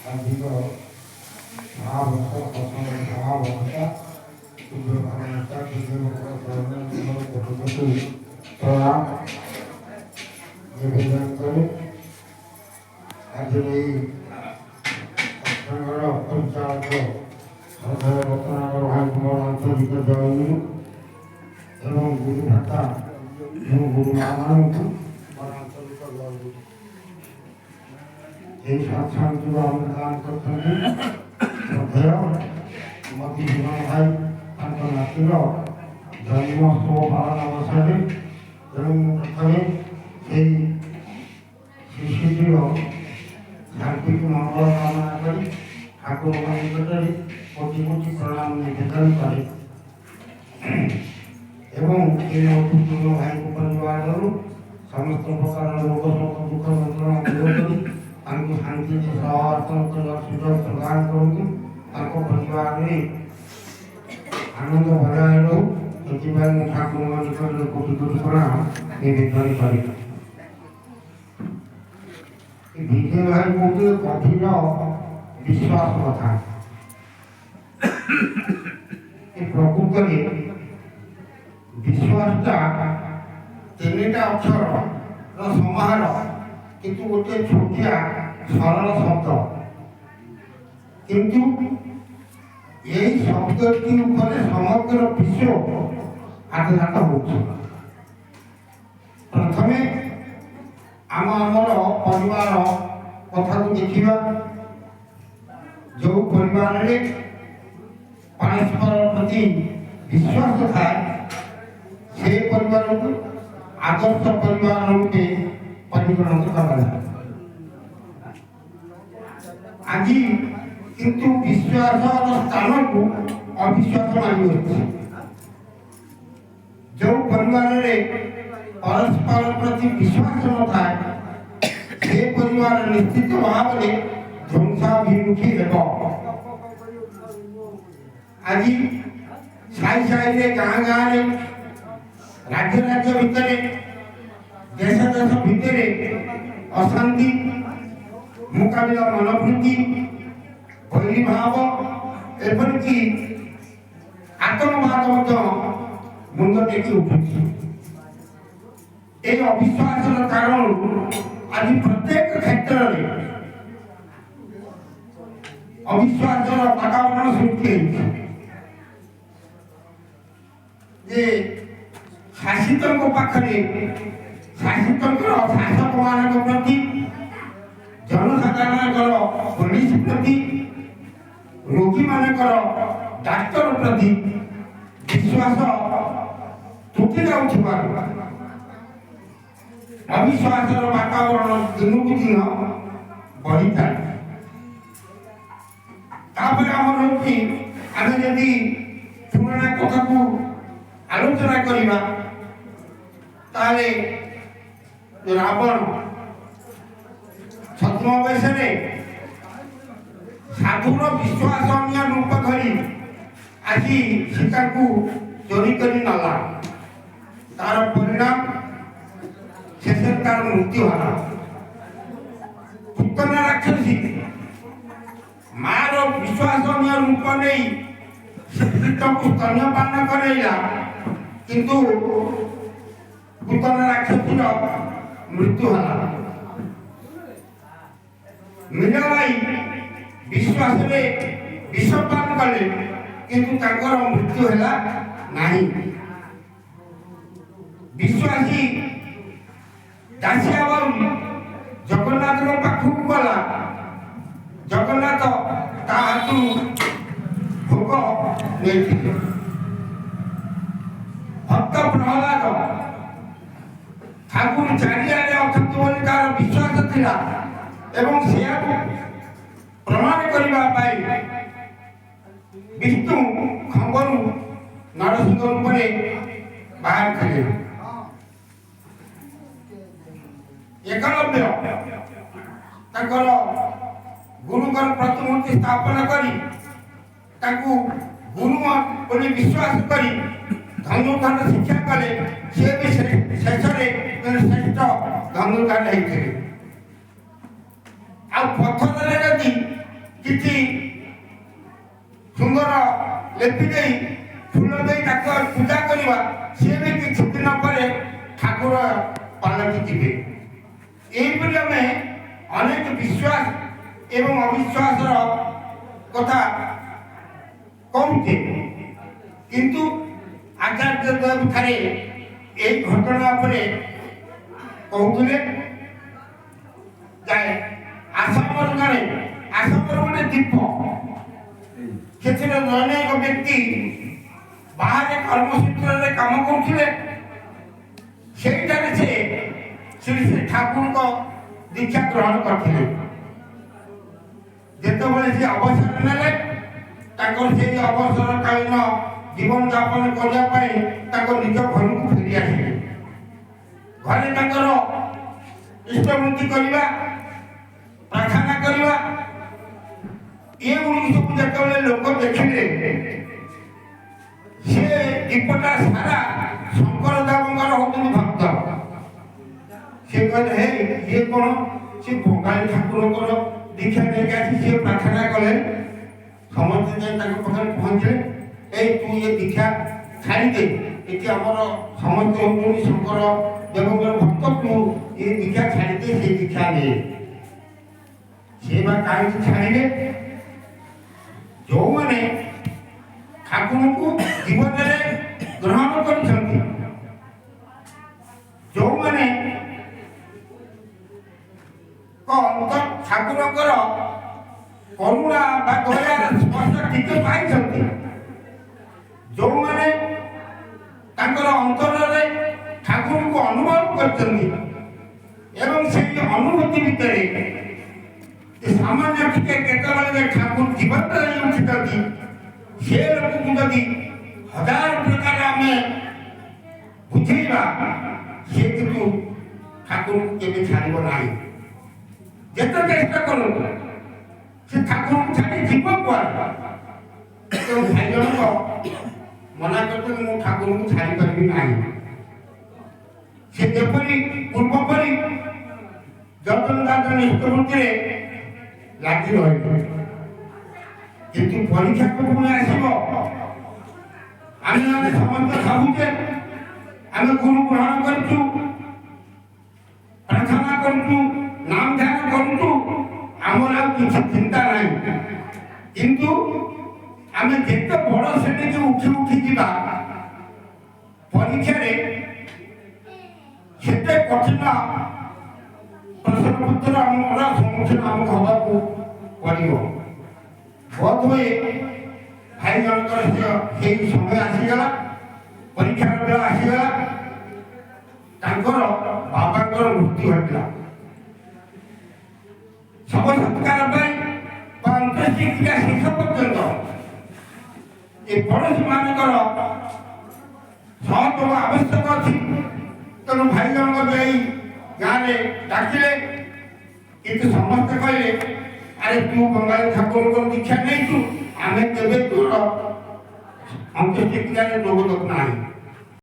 ଅଧିକ ମହାଭକ୍ତ ପ୍ରଥମ ମହାଭକ୍ତା ପୂଜ୍ୟ ଭାବନେତା ପୂଜ୍ୟକୁ ପ୍ରଣାମ ନିବେଦନ କରି ଆଜି ଏହି ସତ୍ସଙ୍ଗର ପରିଚାଳକ ଶ୍ରଦ୍ଧେୟ ରତ୍ନାକର ଭାଇଙ୍କୁ ମୋର ଆନ୍ତରିକ ଜୟଗୁରୁ ଏବଂ ଗୁରୁ ଭ୍ରାତା ଏବଂ ଗୁରୁମାମାନଙ୍କୁ ମୋର ଆନ୍ତରିକ ଜୟଗୁରୁ। ଏହି ସତ୍ସଙ୍ଗକୁ ଅନୁଦାନ କରିଛନ୍ତି ଶ୍ରଦ୍ଧେୟ ମତି ଜୀବନ ଭାଇ ତାଙ୍କ ନାତିର ଜନ୍ମୋତ୍ସବ ପାଳନ ଅବସରରେ ଏବଂ ପ୍ରଥମେ ସେହି ଶିଶୁଟିର ଶାନ୍ତିକୁ ମଙ୍ଗଳ କାମନା କରି ଠାକୁରଙ୍କ ନିକଟରେ କୋଟି କୋଟି ପ୍ରଣାମ ନିବେଦନ କରେ ଏବଂ ଏହି ମଧୁପୂର୍ଣ୍ଣ ଭାଇଙ୍କ ପରିବାରରୁ ସମସ୍ତ ପ୍ରକାର ରୋଗ ଶୋକ ଦୁଃଖ ଯନ୍ତ୍ରଣା ଦୂର କରି ତାଙ୍କୁ ଶାନ୍ତିରେ ସହାୟତା କରିବା ସୁଯୋଗ ପ୍ରଦାନ କରନ୍ତୁ। ତାଙ୍କ ପରିବାରରେ ଆନନ୍ଦ ବଜାୟ ରହୁ, ସେଥିପାଇଁ ମୁଁ ଠାକୁରଙ୍କ ନିକଟରେ କୋଟି କୋଟି ପ୍ରଣାମ ନିବେଦନ କରେ। ବିଜୟ ଭାଇ ଗୋଟିଏ ଗଭୀର ବିଶ୍ୱାସ କଥା। ପ୍ରକୃତରେ ବିଶ୍ୱାସଟା ତିନିଟା ଅକ୍ଷରର ସମାହାର, କିନ୍ତୁ ଗୋଟିଏ ଛୋଟିଆ ସରଳ ଶବ୍ଦ, କିନ୍ତୁ ଏହି ଶବ୍ଦଟି ଉପରେ ସମଗ୍ର ବିଶ୍ୱ ଆଘାତ ହେଉଛି। ପ୍ରଥମେ ଆମର ପରିବାର କଥାକୁ ଦେଖିବା। ଯେଉଁ ପରିବାରରେ ପରସ୍ପର ପ୍ରତି ବିଶ୍ୱାସ ଥାଏ ସେ ପରିବାରକୁ ଆଦର୍ଶ ପରିବାର ରୂପେ ପରିଗଣିତ କରାଯାଏ। ଆଜି କିନ୍ତୁ ବିଶ୍ୱାସର ସ୍ଥାନକୁ ଅବିଶ୍ୱାସ ମାନିଅଛି। ଯେଉଁ ପରିବାରରେ ପରସ୍ପର ପ୍ରତି ବିଶ୍ୱାସ ନଥାଏ ସେ ପରିବାର ନିଶ୍ଚିତ ଭାବରେ ଧ୍ୱଂସାଭିମୁଖୀ ହେବ। ଆଜି ସାହି ସାହିରେ ଗାଁ ଗାଁରେ ରାଜ୍ୟ ରାଜ୍ୟ ଭିତରେ ଦେଶ ଦେଶ ଭିତରେ ଅଶାନ୍ତି, ମୁକାବିଲା ମନୋବୃତ୍ତି, ବୈରୀ ଭାବ, ଏପରିକି ଆତଙ୍କବାଦ ମଧ୍ୟ ମୁଣ୍ଡ ଟେକି ଉଠୁଛି। ଏହି ଅବିଶ୍ୱାସର କାରଣରୁ ଆଜି ପ୍ରତ୍ୟେକ କ୍ଷେତ୍ରରେ ଅବିଶ୍ୱାସର ବାତାବରଣ ସୃଷ୍ଟି ହେଉଛି। ଯେ ଶାସିତଙ୍କ ପାଖରେ ଶାସିତଙ୍କର ଶାସକମାନଙ୍କ ପ୍ରତି, ଜନସାଧାରଣଙ୍କର ପୋଲିସ ପ୍ରତି, ରୋଗୀମାନଙ୍କର ଡାକ୍ତର ପ୍ରତି ବିଶ୍ୱାସ ତୁଟି ଯାଉଥିବାରୁ ଅବିଶ୍ୱାସର ବାତାବରଣ ଦିନକୁ ଦିନ ବଢ଼ିଥାଏ। ତାପରେ ଆମର ହେଉଛି, ଆମେ ଯଦି ପୁରୁଣା କଥାକୁ ଆଲୋଚନା କରିବା ତାହେଲେ ରାବଣ ଛଦ୍ମବେଶରେ ସାଧୁର ବିଶ୍ୱାସନୀୟ ରୂପ ଧରି ଆଜି ସୀତାକୁ ଚୋରି କରି ନେଲା। ତାର ପରିଣାମ ଶେଷରେ ତାର ମୃତ୍ୟୁ ହେଲା। ପୁତନା ରାକ୍ଷସୀ ମାର ବିଶ୍ୱାସନୀୟ ରୂପ ନେଇ ସୀତାକୁ ସ୍ତନ୍ୟପାନ କରେଇଲା, କିନ୍ତୁ ପୁତନା ରାକ୍ଷସୀର ମୃତ୍ୟୁ ହେଲା। ମୀରାବାଇ ବିଶ୍ୱାସରେ ବିଷପାନ କଲେ, କିନ୍ତୁ ତାଙ୍କର ମୃତ୍ୟୁ ହେଲା ନାହିଁ। ବିଶ୍ୱାସୀ ଦାସିଆ ବାଉରୀ ଜଗନ୍ନାଥଙ୍କ ପାଖକୁ ଗଲା, ଜଗନ୍ନାଥ ତା ହାତରୁ ଭୋଗ ନେଇଥିଲେ। ଭକ୍ତ ପ୍ରହ୍ଲାଦ ଠାକୁର ଚାରିଆଡ଼େ ଅଛନ୍ତି ବୋଲି ତାର ବିଶ୍ୱାସ ଥିଲା ଏବଂ ସେୟାକୁ ପ୍ରମାଣ କରିବା ପାଇଁ ବିଷ୍ଣୁ ଖମ୍ବରୁ ନରସିଂହ ରୂପରେ ବାହାରିଥିଲେ। ଏକଲବ୍ୟ ତାଙ୍କର ଗୁରୁଙ୍କର ପ୍ରତିମୂର୍ତ୍ତି ସ୍ଥାପନ କରି ତାଙ୍କୁ ଗୁରୁ ବୋଲି ବିଶ୍ୱାସ କରି ଧନୁର୍ଦ୍ଧାନ ଶିକ୍ଷା କଲେ। ସେ ବି ଶେଷରେ ଶ୍ରେଷ୍ଠ ଧନୁର୍ଦ୍ଧାନ ହେଇଥିଲେ। ଆଉ ପଥରରେ ଯଦି ଲେପି ଦେଇ ଫୁଲ ଦେଇ ତାକୁ ପୂଜା କରିବା, ସିଏ ବି କିଛି ଦିନ ପରେ ଠାକୁର ପାଲଟି ଯିବେ। ଏହିପରି ଆମେ ଅନେକ ବିଶ୍ୱାସ ଏବଂ ଅବିଶ୍ୱାସର କଥା କହୁଛେ, କିନ୍ତୁ ଆଚାର୍ଯ୍ୟ ଦେବ ଥରେ এই ঘটনা উপরে কହୁଥିଲେ ଯାଏ ଆସାମର ଜଣେ ଆସାମର ଗୋଟେ ଦ୍ୱୀପ, ସେଥିରେ ଅନେକ ବ୍ୟକ୍ତି ବାହାରେ କର୍ମସୂତ୍ରରେ କାମ କରୁଥିଲେ। ସେଇଠାରେ ସେ ଶ୍ରୀ ଶ୍ରୀ ଠାକୁରଙ୍କ ଦୀକ୍ଷା ଗ୍ରହଣ କରିଥିଲେ। ଯେତେବେଳେ ସେ ଅବସର ନେଲେ, ତାଙ୍କର ସେଇ ଅବସରକାଳୀନ ଜୀବନ ଯାପନ କରିବା ପାଇଁ ତାଙ୍କ ନିଜ ଘରକୁ ଫେରି ଆସିଲେ। ଘରେ ତାଙ୍କର ଇଷ୍ଟବୃତ୍ତି କରିବା, ପ୍ରାର୍ଥନା କରିବା, ଏଗୁଡ଼ିକ ସବୁ ଯେତେବେଳେ ଲୋକ ଦେଖିଲେ, ସେ ଦୀପଟା ସାରା ଶଙ୍କର ଦେବଙ୍କର ହଉଛନ୍ତି ଭକ୍ତ। ସେ କହିଲେ, ହେ ଇଏ କ'ଣ, ସେ ବଙ୍ଗାଳୀ ଠାକୁରଙ୍କର ଦୀକ୍ଷା ନେଇକି ଆସି ସିଏ ପ୍ରାର୍ଥନା କଲେ। ସମସ୍ତେ ଯାଇ ତାଙ୍କ ପାଖରେ ପହଞ୍ଚିଲେ, এই তুই এ দীক্ষা ছাড়ি দে, এটি আমার সমস্ত হচ্ছেন শঙ্কর দেবঙ্কর ভক্ত, তু এই দীক্ষা ছাড়ি দে, সেই দীক্ষা নে। সে বা কাহিনী ছাড়িলে ଯେଉଁମାନେ ଠାକୁରଙ୍କୁ ଜୀବନରେ ଗ୍ରହଣ କରିଛନ୍ତି, ଯେଉଁମାନେ ଠାକୁରଙ୍କର କରୁଣା ବା ଦୟାର ସ୍ପର୍ଶ ଟିକେ ପାଇଛନ୍ତି, ଯେଉଁମାନେ ତାଙ୍କର ଅନ୍ତରରେ ଠାକୁରଙ୍କୁ ଅନୁଭବ କରିଛନ୍ତି ଏବଂ ସେହି ଅନୁଭୂତି ଭିତରେ ସାମାନ୍ୟ ଟିକେ କେତେବେଳେ ଠାକୁର ଜୀବନରେ ଉଠିଛନ୍ତି, ସେ ଲୋକକୁ ଯଦି ହଜାର ପ୍ରକାର ଆମେ ବୁଝେଇବା, ସେ କିନ୍ତୁ ଠାକୁରଙ୍କୁ କେବେ ଛାଡ଼ିବ ନାହିଁ। ଯେତେ ଚେଷ୍ଟା କରନ୍ତୁ ସେ ଠାକୁରଙ୍କୁ ଛାଡ଼ି ଯିବ କୁଆଡ଼େ। ତେଣୁ ଭାଇ ଜଣକ ମନା କରୁଛନ୍ତି, ମୁଁ ଠାକୁରଙ୍କୁ ଛାଡ଼ିପାରିବି ନାହିଁ। ସେ ଯେପରି ପୂର୍ବ ପରି ଜଗନ୍ନାଥ ନିଷ୍ଠବୃତ୍ତିରେ ଲାଗି ରହିବ, କିନ୍ତୁ ପରୀକ୍ଷାକୁ ପୁଣି ଆସିବ। ଆମେ ସମସ୍ତେ ଭାବୁଛେ ଆମେ ଗୁରୁ ଗ୍ରହଣ କରୁଛୁ, ପ୍ରାର୍ଥନା କରୁଛୁ, ନାମ ଧ୍ୟାନ କରୁଛୁ, ଆମର ଆଉ କିଛି ଚିନ୍ତା ନାହିଁ। କିନ୍ତୁ ଆମେ ଯେତେ ବଡ଼ ଶ୍ରେଣୀକୁ ଉଠି ଉଠି ଯିବା, ପରୀକ୍ଷାରେ ସେତେ କଠିନ ପ୍ରଶ୍ନପତ୍ର ଆମର ସମ୍ମୁଖୀନ ଆମକୁ ହେବାକୁ ପଡ଼ିବ। ବୋଧ ହୁଏ ଭାଇ ଜଣଙ୍କର ସେଇ ସମୟ ଆସିଗଲା, ପରୀକ୍ଷାର ବେଳ ଆସିଗଲା, ତାଙ୍କର ବାବାଙ୍କର ମୃତ୍ୟୁ ଘଟିଲା। ଶବ ସତ୍କାର ପାଇଁ ବା ଅନ୍ତ୍ୟେଷ୍ଟିକ୍ରିୟା ଶେଷ ପର୍ଯ୍ୟନ୍ତ ଏ ପଡ଼ୋଶୀ ମାନଙ୍କର ସହଯୋଗ ଆବଶ୍ୟକ ଅଛି। ତେଣୁ ଭାଇ ଜଣକ ଯାଇ ଗାଁରେ ଡାକିଲେ, କିନ୍ତୁ ସମସ୍ତେ କହିଲେ, ଆରେ ତୁ ବଙ୍ଗାଳୀ ଠାକୁରଙ୍କର ଦୀକ୍ଷା ନେଇଛୁ, ଆମେ କେବେ ତୋର ଅନ୍ତ୍ୟେଷ୍ଟିକ୍ରିୟାରେ ଯୋଗ ଦେବୁ ନାହିଁ।